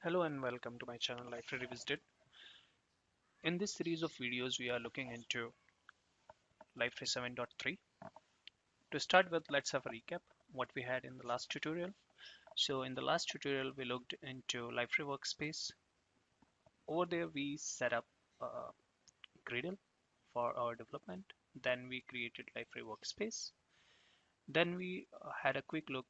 Hello and welcome to my channel Liferay Revisited. In this series of videos, we are looking into Liferay 7.3. To start with, let's have a recap what we had in the last tutorial. So in the last tutorial, we looked into Liferay Workspace. Over there, we set up a Gradle for our development. Then we created Liferay Workspace. Then we had a quick look.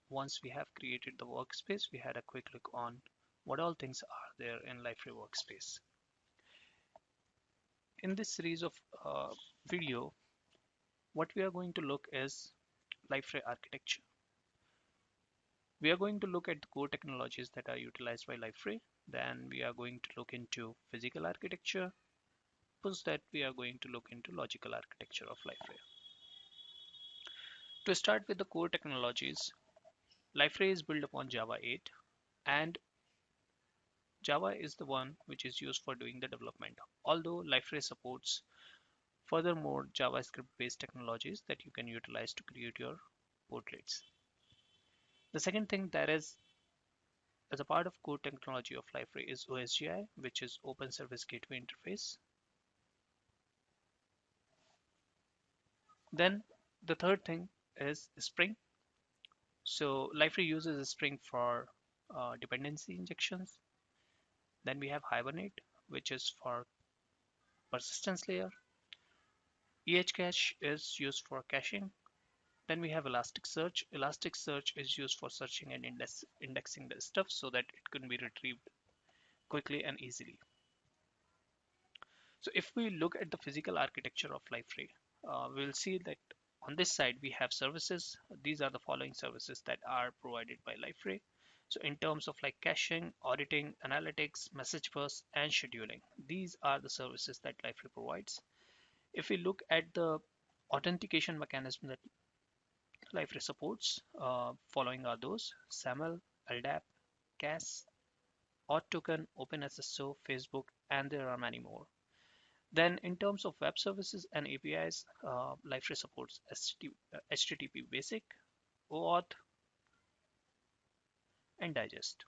Once we have created the workspace, we had a quick look on what all things are there in Liferay Workspace. In this series of video, what we are going to look is Liferay architecture. We are going to look at the core technologies that are utilized by Liferay. Then we are going to look into physical architecture. Post that, we are going to look into logical architecture of Liferay. To start with the core technologies, Liferay is built upon Java 8, and Java is the one which is used for doing the development. Although Liferay supports furthermore JavaScript based technologies that you can utilize to create your portlets. The second thing that is as a part of core technology of Liferay is OSGI, which is Open Service Gateway Interface. Then the third thing is Spring. So Liferay uses Spring for dependency injections. Then we have Hibernate, which is for persistence layer. EHCache is used for caching. Then we have Elasticsearch. Elasticsearch is used for searching and indexing the stuff so that it can be retrieved quickly and easily. So if we look at the physical architecture of Liferay, we'll see that on this side we have services. These are the following services that are provided by Liferay. So in terms of like caching, auditing, analytics, message bus, and scheduling, these are the services that Liferay provides. If we look at the authentication mechanism that Liferay supports, following are those: SAML, LDAP, CAS, AuthToken, OpenSSO, Facebook, and there are many more. Then in terms of web services and APIs, Liferay supports HTTP Basic, OAuth, and Digest.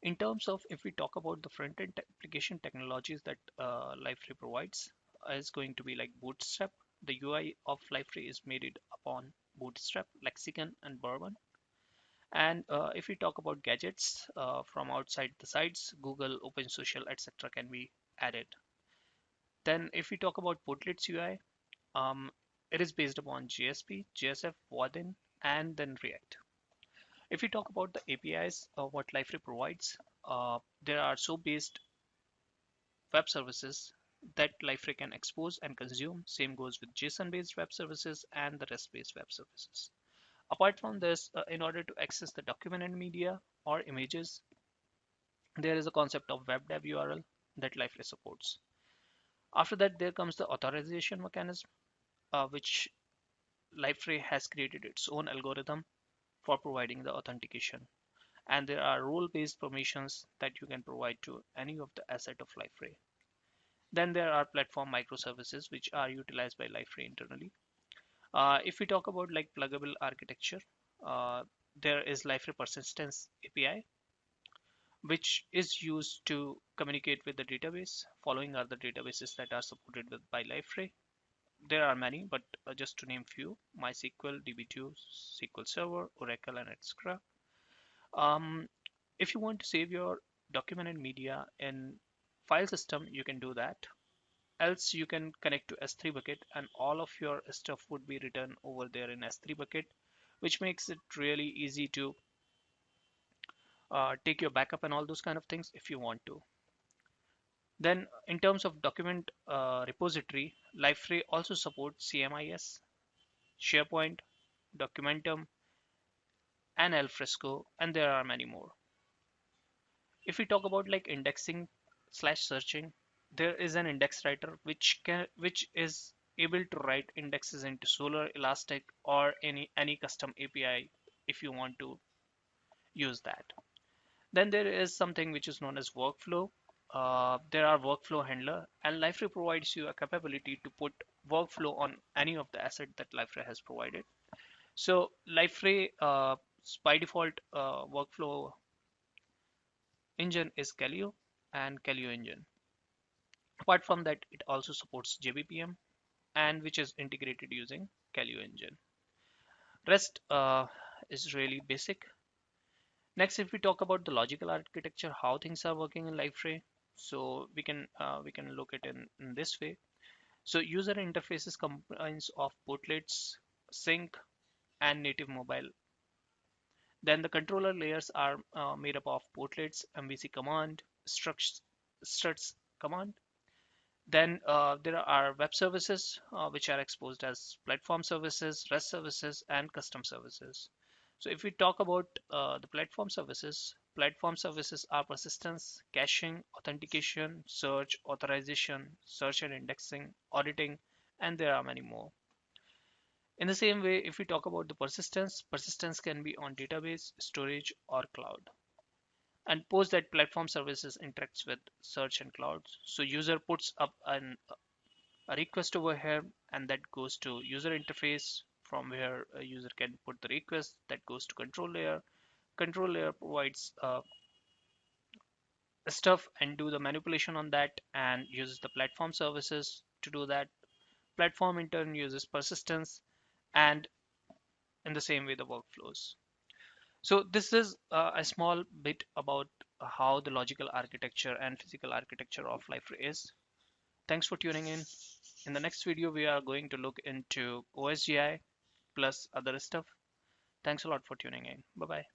In terms of if we talk about the front-end application technologies that Liferay provides, is going to be like Bootstrap. The UI of Liferay is made it upon Bootstrap, Lexicon, and Bourbon. And if we talk about gadgets from outside the sites, Google, OpenSocial, etc., can be added. Then if we talk about Portlets UI, it is based upon JSP, JSF, Vaadin, and then React. If we talk about the APIs, what Liferay provides, there are SOAP-based web services that Liferay can expose and consume. Same goes with JSON-based web services and the REST-based web services. Apart from this, in order to access the documented media or images, there is a concept of WebDAV URL that Liferay supports. After that, there comes the authorization mechanism, which Liferay has created its own algorithm for providing the authentication. And there are role-based permissions that you can provide to any of the asset of Liferay. Then there are platform microservices which are utilized by Liferay internally. If we talk about like pluggable architecture, there is Liferay Persistence API, which is used to communicate with the database. Following are the databases that are supported by Liferay. There are many, but just to name few: MySQL, DB2, SQL Server, Oracle, and etc. If you want to save your documented media in file system, you can do that. Else you can connect to S3 bucket and all of your stuff would be written over there in S3 bucket, which makes it really easy to take your backup and all those kind of things if you want to. Then in terms of document repository, Liferay also supports CMIS, SharePoint, Documentum, and Alfresco, and there are many more. If we talk about like indexing slash searching, there is an index writer which is able to write indexes into Solr, Elastic, or any custom API if you want to use that. Then there is something which is known as workflow. There are workflow handler, and Liferay provides you a capability to put workflow on any of the asset that Liferay has provided. So Liferay by default workflow Engine is Calio and Calio engine. Apart from that, it also supports JBPM and which is integrated using Calio engine. Rest is really basic. Next, if we talk about the logical architecture, how things are working in Liferay, so we can look at it in this way. So user interfaces comprise of portlets, sync, and native mobile. Then the controller layers are made up of portlets, MVC command, struts command. Then there are web services which are exposed as platform services, REST services, and custom services. So if we talk about the platform services are persistence, caching, authentication, search, authorization, search and indexing, auditing, and there are many more. In the same way, if we talk about the persistence can be on database, storage, or cloud. And post that platform services interacts with search and clouds. So user puts up a request over here, and that goes to user interface from where a user can put the request that goes to control layer. Control layer provides stuff and do the manipulation on that and uses the platform services to do that. Platform in turn uses persistence, and in the same way the workflows. So this is a small bit about how the logical architecture and physical architecture of Liferay is. Thanks for tuning in. In the next video, we are going to look into OSGI plus other stuff. Thanks a lot for tuning in. Bye bye.